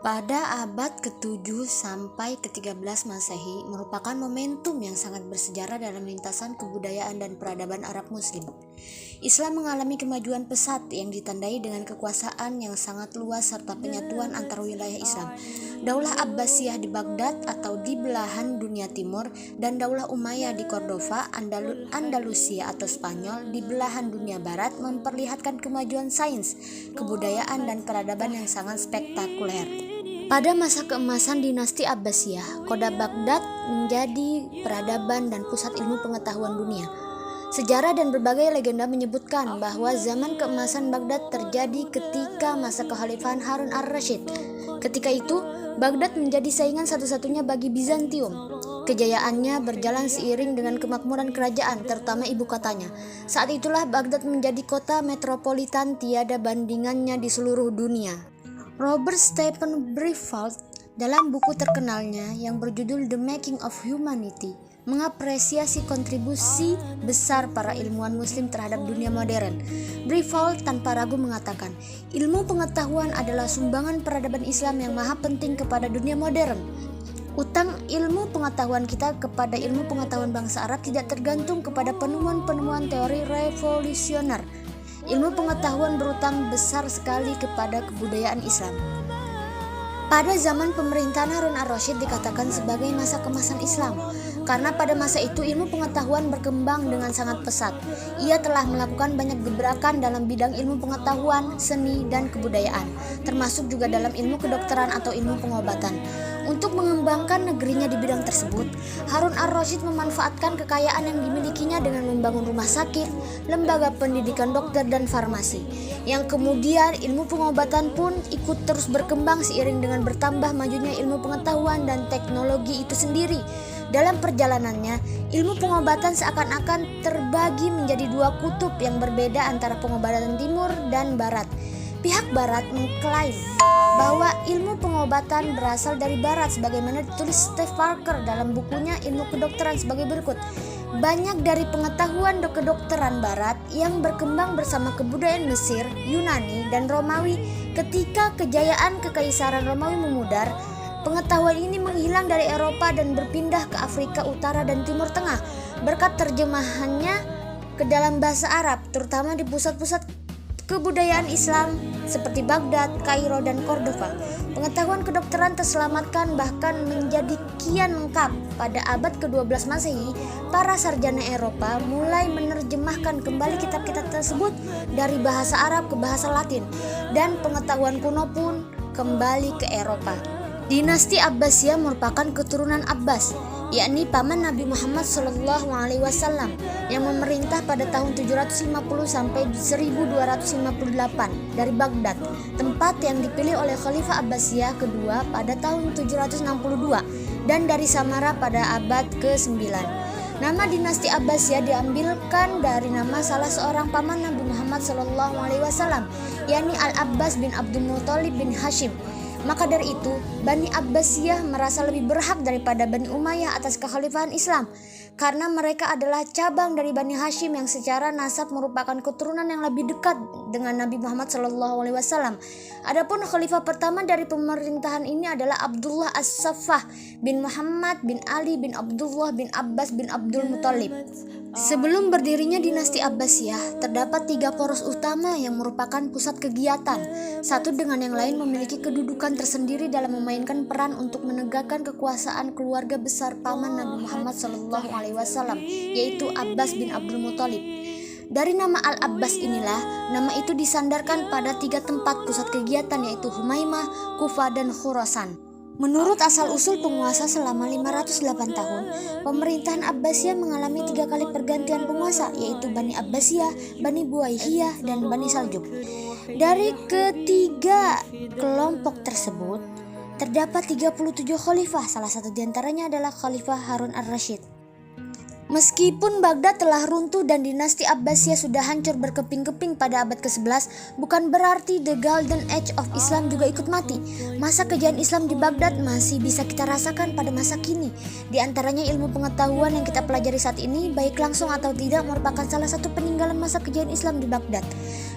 Pada abad ke-7 sampai ke-13 Masehi merupakan momentum yang sangat bersejarah dalam lintasan kebudayaan dan peradaban Arab Muslim. Islam mengalami kemajuan pesat yang ditandai dengan kekuasaan yang sangat luas serta penyatuan antar wilayah Islam. Daulah Abbasiyah di Baghdad atau di belahan dunia timur dan Daulah Umayyah di Cordova, Andalusia atau Spanyol di belahan dunia barat memperlihatkan kemajuan sains, kebudayaan dan peradaban yang sangat spektakuler. Pada masa keemasan dinasti Abbasiyah, kota Baghdad menjadi peradaban dan pusat ilmu pengetahuan dunia. Sejarah dan berbagai legenda menyebutkan bahwa zaman keemasan Baghdad terjadi ketika masa kekhalifahan Harun ar-Rasyid. Ketika itu, Baghdad menjadi saingan satu-satunya bagi Bizantium. Kejayaannya berjalan seiring dengan kemakmuran kerajaan, terutama ibu kotanya. Saat itulah Baghdad menjadi kota metropolitan tiada bandingannya di seluruh dunia. Robert Stephen Briffault dalam buku terkenalnya yang berjudul The Making of Humanity mengapresiasi kontribusi besar para ilmuwan muslim terhadap dunia modern. Briffault tanpa ragu mengatakan, ilmu pengetahuan adalah sumbangan peradaban Islam yang maha penting kepada dunia modern. Utang ilmu pengetahuan kita kepada ilmu pengetahuan bangsa Arab tidak tergantung kepada penemuan-penemuan teori revolusioner. Ilmu pengetahuan berutang besar sekali kepada kebudayaan Islam. Pada zaman pemerintahan Harun ar-Rasyid dikatakan sebagai masa kemasan Islam, karena pada masa itu ilmu pengetahuan berkembang dengan sangat pesat. Ia telah melakukan banyak gebrakan dalam bidang ilmu pengetahuan, seni, dan kebudayaan, termasuk juga dalam ilmu kedokteran atau ilmu pengobatan. Untuk mengembangkan negerinya di bidang tersebut, Harun ar-Rasyid memanfaatkan kekayaan yang dimilikinya dengan membangun rumah sakit, lembaga pendidikan dokter dan farmasi. Yang kemudian ilmu pengobatan pun ikut terus berkembang seiring dengan bertambah majunya ilmu pengetahuan dan teknologi itu sendiri. Dalam perjalanannya, ilmu pengobatan seakan-akan terbagi menjadi dua kutub yang berbeda antara pengobatan timur dan barat. Pihak barat mengklaim bahwa ilmu pengobatan berasal dari barat sebagaimana ditulis Steve Parker dalam bukunya Ilmu Kedokteran sebagai berikut. Banyak dari pengetahuan kedokteran barat yang berkembang bersama kebudayaan Mesir, Yunani, dan Romawi ketika kejayaan Kekaisaran Romawi memudar. Pengetahuan ini menghilang dari Eropa dan berpindah ke Afrika Utara dan Timur Tengah berkat terjemahannya ke dalam bahasa Arab, terutama di pusat-pusat kebudayaan Islam seperti Baghdad, Kairo, dan Cordova. Pengetahuan kedokteran terselamatkan bahkan menjadi kian lengkap. Pada abad ke-12 Masehi, para sarjana Eropa mulai menerjemahkan kembali kitab-kitab tersebut dari bahasa Arab ke bahasa Latin, dan pengetahuan kuno pun kembali ke Eropa. Dinasti Abbasiyah merupakan keturunan Abbas, yakni paman Nabi Muhammad SAW yang memerintah pada tahun 750 sampai 1258 dari Baghdad, tempat yang dipilih oleh Khalifah Abbasiyah kedua pada tahun 762 dan dari Samara pada abad ke-9. Nama dinasti Abbasiyah diambilkan dari nama salah seorang paman Nabi Muhammad SAW, yakni Al-Abbas bin Abdul Muthalib bin Hashim. Maka dari itu, Bani Abbasiyah merasa lebih berhak daripada Bani Umayyah atas kekhalifahan Islam, karena mereka adalah cabang dari Bani Hashim yang secara nasab merupakan keturunan yang lebih dekat dengan Nabi Muhammad SAW. Adapun khalifah pertama dari pemerintahan ini adalah Abdullah As-Saffah bin Muhammad bin Ali bin Abdullah bin Abbas bin Abdul Muthalib. Sebelum berdirinya dinasti Abbasiyah, terdapat 3 poros utama yang merupakan pusat kegiatan. Satu dengan yang lain memiliki kedudukan tersendiri dalam memainkan peran untuk menegakkan kekuasaan keluarga besar paman Nabi Muhammad SAW, yaitu Abbas bin Abdul Muthalib. Dari nama Al-Abbas inilah, nama itu disandarkan pada 3 tempat pusat kegiatan, yaitu Humaimah, Kufah, dan Khurasan. Menurut asal-usul penguasa selama 508 tahun, pemerintahan Abbasiyah mengalami 3 kali pergantian penguasa, yaitu Bani Abbasiyah, Bani Buwaihiyah, dan Bani Saljuk. Dari ketiga kelompok tersebut, terdapat 37 khalifah, salah satu diantaranya adalah Khalifah Harun ar-Rasyid. Meskipun Baghdad telah runtuh dan dinasti Abbasiyah sudah hancur berkeping-keping pada abad ke-11, bukan berarti the Golden Age of Islam juga ikut mati. Masa kejayaan Islam di Baghdad masih bisa kita rasakan pada masa kini. Di antaranya ilmu pengetahuan yang kita pelajari saat ini, baik langsung atau tidak, merupakan salah satu peninggalan masa kejayaan Islam di Baghdad.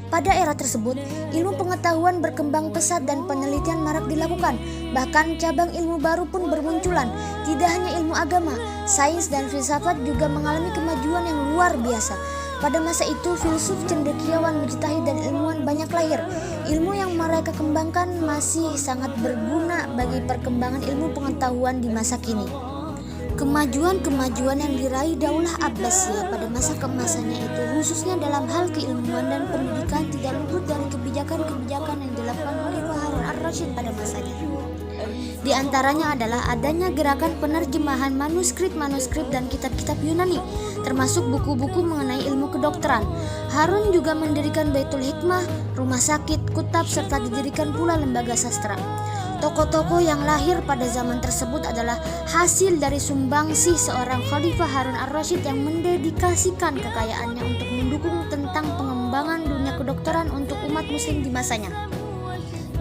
Pada era tersebut, ilmu pengetahuan berkembang pesat dan penelitian marak dilakukan. Bahkan cabang ilmu baru pun bermunculan. Tidak hanya ilmu agama, sains dan filsafat juga mengalami kemajuan yang luar biasa. Pada masa itu, filsuf, cendekiawan, mujtahid dan ilmuwan banyak lahir. Ilmu yang mereka kembangkan masih sangat berguna bagi perkembangan ilmu pengetahuan di masa kini. Kemajuan-kemajuan yang diraih Daulah Abbasiyah pada masa keemasannya itu, khususnya dalam hal keilmuan dan pendidikan, tidak luput dari kebijakan-kebijakan yang dilakukan oleh Harun ar-Rasyid pada masanya. Di antaranya adalah adanya gerakan penerjemahan manuskrip-manuskrip dan kitab-kitab Yunani, termasuk buku-buku mengenai ilmu kedokteran. Harun juga mendirikan Baitul Hikmah, rumah sakit, kutab, serta didirikan pula lembaga sastra. Tokoh-tokoh yang lahir pada zaman tersebut adalah hasil dari sumbangsih seorang Khalifah Harun ar-Rasyid yang mendedikasikan kekayaannya untuk mendukung tentang pengembangan dunia kedokteran untuk umat muslim di masanya.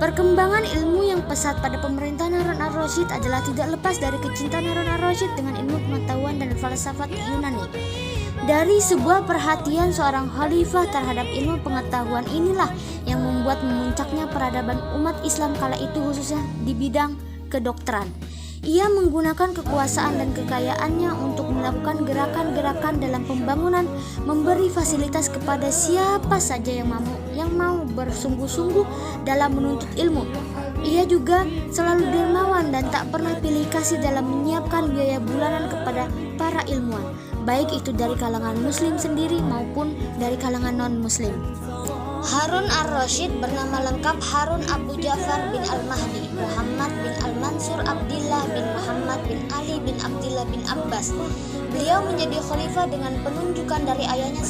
Perkembangan ilmu yang pesat pada pemerintahan Harun ar-Rasyid adalah tidak lepas dari kecintaan Harun ar-Rasyid dengan ilmu pengetahuan dan falsafat Yunani. Dari sebuah perhatian seorang khalifah terhadap ilmu pengetahuan inilah yang membuat memuncaknya peradaban umat Islam kala itu, khususnya di bidang kedokteran. Ia menggunakan kekuasaan dan kekayaannya untuk melakukan gerakan-gerakan dalam pembangunan, memberi fasilitas kepada siapa saja yang mau bersungguh-sungguh dalam menuntut ilmu. Ia juga selalu dermawan dan tak pernah pilih kasih dalam menyiapkan biaya bulanan kepada para ilmuwan, baik itu dari kalangan muslim sendiri maupun dari kalangan non-muslim. Harun ar-Rasyid bernama lengkap Harun Abu Ja'far bin Al-Mahdi, Muhammad bin Al-Mansur, Abdillah bin Muhammad bin Ali bin Abdillah bin Abbas. Beliau menjadi khalifah dengan penunjukan dari ayahnya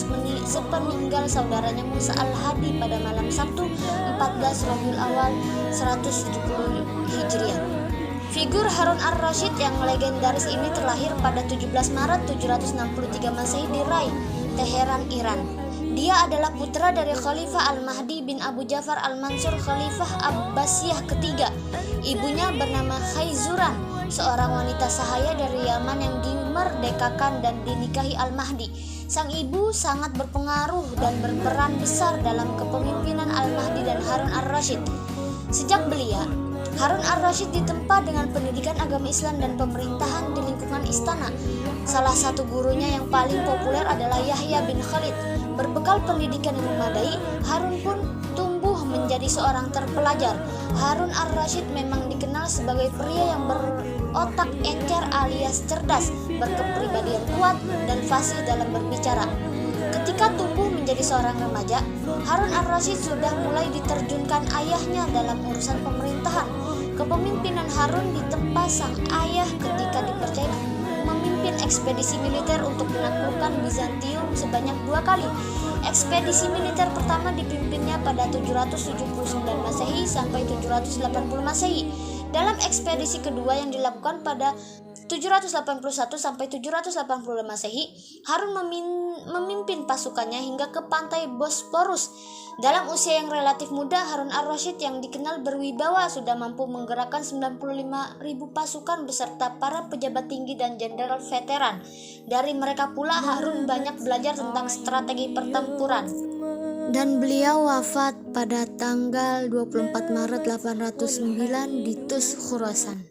sepeninggal saudaranya Musa al-Hadi pada malam Sabtu 14 Rabiul Awal 170 Hijriah. Figur Harun ar-Rasyid yang legendaris ini terlahir pada 17 Maret 763 Masehi di Rai, Teheran, Iran. Dia adalah putra dari Khalifah Al-Mahdi bin Abu Ja'far Al-Mansur, Khalifah Abbasiyah ketiga. Ibunya bernama Khaizuran, seorang wanita sahaya dari Yaman yang dimerdekakan dan dinikahi Al-Mahdi. Sang ibu sangat berpengaruh dan berperan besar dalam kepemimpinan Al-Mahdi dan Harun ar-Rasyid. Sejak belia, Harun ar-Rasyid ditempa dengan pendidikan agama Islam dan pemerintahan di lingkungan istana. Salah satu gurunya yang paling populer adalah Yahya bin Khalid. Berbekal pendidikan yang memadai, Harun pun tumbuh menjadi seorang terpelajar. Harun ar-Rasyid memang dikenal sebagai pria yang berotak encer alias cerdas, berkepribadian kuat, dan fasih dalam berbicara. Ketika tumbuh menjadi seorang remaja, Harun ar-Rasyid sudah mulai diterjunkan ayahnya dalam urusan pemerintahan. Kepemimpinan Harun ditempa sang ayah ketika dipercaya memimpin ekspedisi militer untuk menaklukkan Bizantium sebanyak 2 kali. Ekspedisi militer pertama dipimpinnya pada 779 Masehi sampai 780 Masehi. Dalam ekspedisi kedua yang dilakukan pada 781 sampai 780 Masehi, Harun memimpin pasukannya hingga ke pantai Bosporus. Dalam usia yang relatif muda, Harun ar-Rasyid yang dikenal berwibawa sudah mampu menggerakkan 95.000 pasukan beserta para pejabat tinggi dan jenderal veteran. Dari mereka pula Harun banyak belajar tentang strategi pertempuran. Dan beliau wafat pada tanggal 24 Maret 809 di Tus, Khurasan.